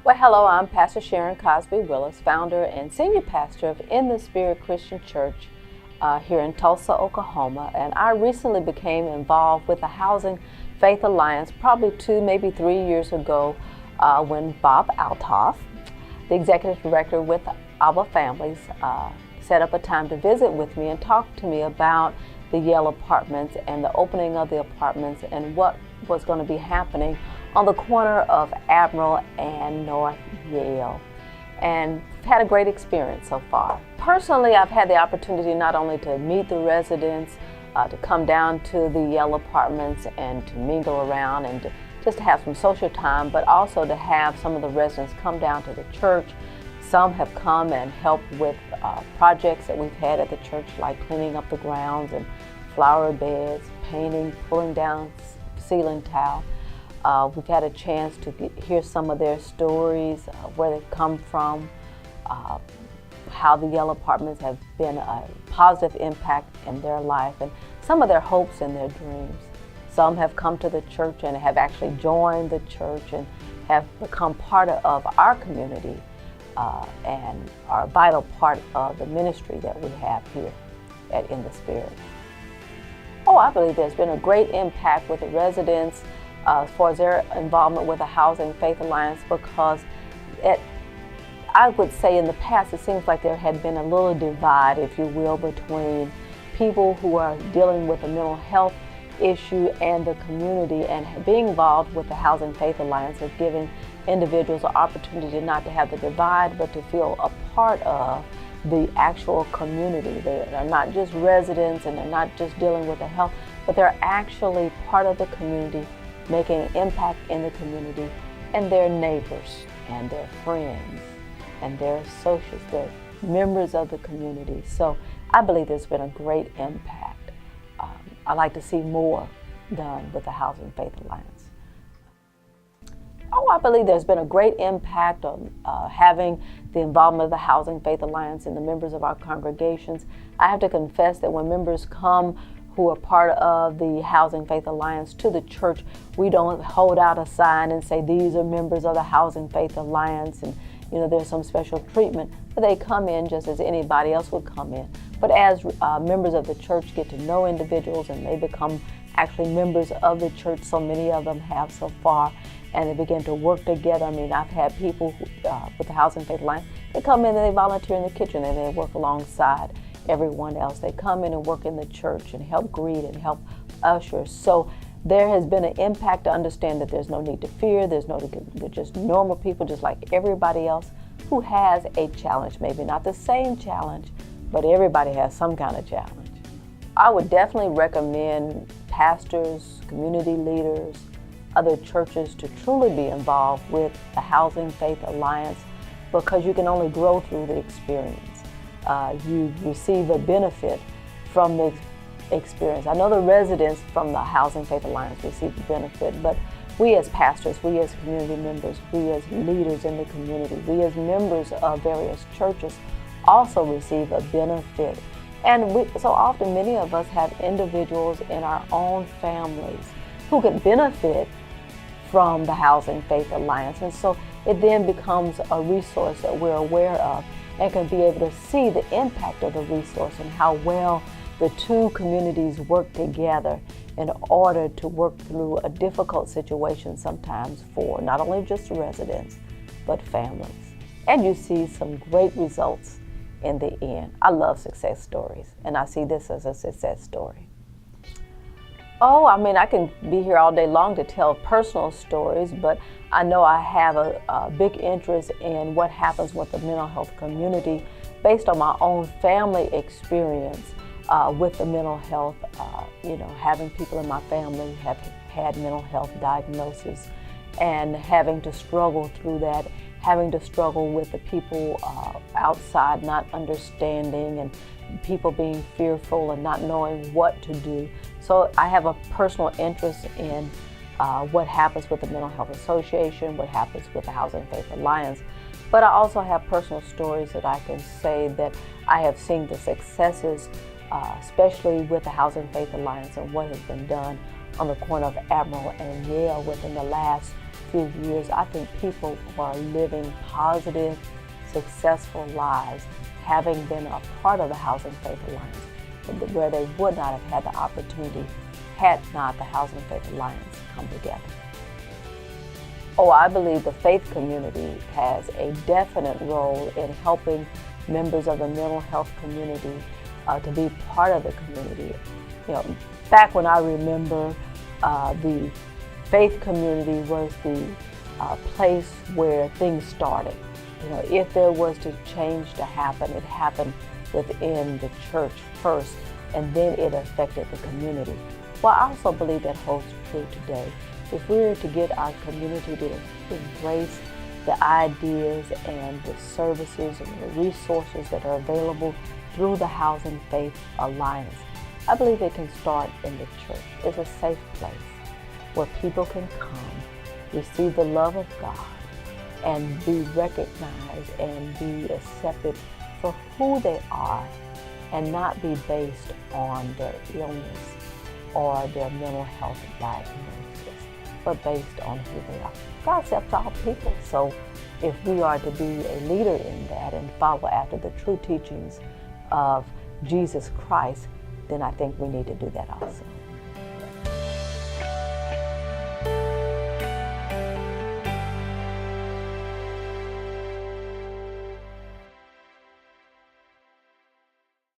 Well, hello, I'm Pastor Sharyn Cosby-Willis, founder and senior pastor of In the Spirit Christian Church here in Tulsa, Oklahoma. And I recently became involved with the Housing Faith Alliance probably 2, maybe 3 years ago when Bob Althoff, the executive director with Abba Families, set up a time to visit with me and talk to me about the Yale apartments and the opening of the apartments and what was going to be happening on the corner of Admiral and North Yale. And had a great experience so far. Personally, I've had the opportunity not only to meet the residents, to come down to the Yale apartments and to mingle around and just to have some social time, but also to have some of the residents come down to the church. Some have come and helped with projects that we've had at the church, like cleaning up the grounds and flower beds, painting, pulling down ceiling tile. We've had a chance to hear some of their stories, where they've come from, how the Yale apartments have been a positive impact in their life, and some of their hopes and their dreams. Some have come to the church and have actually joined the church and have become part of our community and are a vital part of the ministry that we have here at In the Spirit. Oh, I believe there's been a great impact with the residents as far as their involvement with the Housing Faith Alliance, because I would say in the past it seems like there had been a little divide, if you will, between people who are dealing with a mental health issue and the community, and being involved with the Housing Faith Alliance is giving individuals an opportunity not to have the divide, but to feel a part of the actual community. They're not just residents and they're not just dealing with the health, but they're actually part of the community, making an impact in the community, and their neighbors and their friends and their associates, they're members of the community. So I believe there's been a great impact. I like to see more done with the Housing Faith Alliance. Oh, I believe there's been a great impact on having the involvement of the Housing Faith Alliance and the members of our congregations. I have to confess that when members come who are part of the Housing Faith Alliance to the church, we don't hold out a sign and say, these are members of the Housing Faith Alliance, and there's some special treatment. But they come in just as anybody else would come in. But as members of the church get to know individuals and they become actually members of the church, so many of them have so far, and they begin to work together. I mean, I've had people with the Housing Faith Alliance, they come in and they volunteer in the kitchen and they work alongside everyone else. They come in and work in the church and help greet and help usher. So there has been an impact to understand that there's no need to fear. They're just normal people, just like everybody else who has a challenge. Maybe not the same challenge, but everybody has some kind of challenge. I would definitely recommend pastors, community leaders, other churches to truly be involved with the Housing Faith Alliance, because you can only grow through the experience. You receive a benefit from the experience. I know the residents from the Housing Faith Alliance receive a benefit, but we as pastors, we as community members, we as leaders in the community, we as members of various churches also receive a benefit. And so often many of us have individuals in our own families who could benefit from the Housing Faith Alliance. And so it then becomes a resource that we're aware of and can be able to see the impact of the resource and how well the two communities work together in order to work through a difficult situation sometimes for not only just residents, but families. And you see some great results in the end. I love success stories, and I see this as a success story. Oh, I mean, I can be here all day long to tell personal stories, but I know I have a big interest in what happens with the mental health community based on my own family experience with the mental health. Having people in my family have had mental health diagnoses and having to struggle through that, having to struggle with the people outside not understanding and people being fearful and not knowing what to do. So I have a personal interest in what happens with the Mental Health Association, what happens with the Housing Faith Alliance. But I also have personal stories that I can say that I have seen the successes, especially with the Housing Faith Alliance and what has been done on the corner of Admiral and Yale within the last few years, I think people are living positive, successful lives, having been a part of the Housing Faith Alliance, where they would not have had the opportunity had not the Housing Faith Alliance come together. Oh, I believe the faith community has a definite role in helping members of the mental health community to be part of the community. You know, back when I remember, the faith community was the place where things started. You know, if there was to change to happen, it happened within the church first, and then it affected the community. Well, I also believe that holds true today. If we were to get our community to embrace the ideas and the services and the resources that are available through the Housing Faith Alliance, I believe it can start in the church. It's a safe place where people can come, receive the love of God, and be recognized and be accepted for who they are, and not be based on their illness or their mental health diagnosis, but based on who they are. God accepts all people. So if we are to be a leader in that and follow after the true teachings of Jesus Christ, then I think we need to do that also.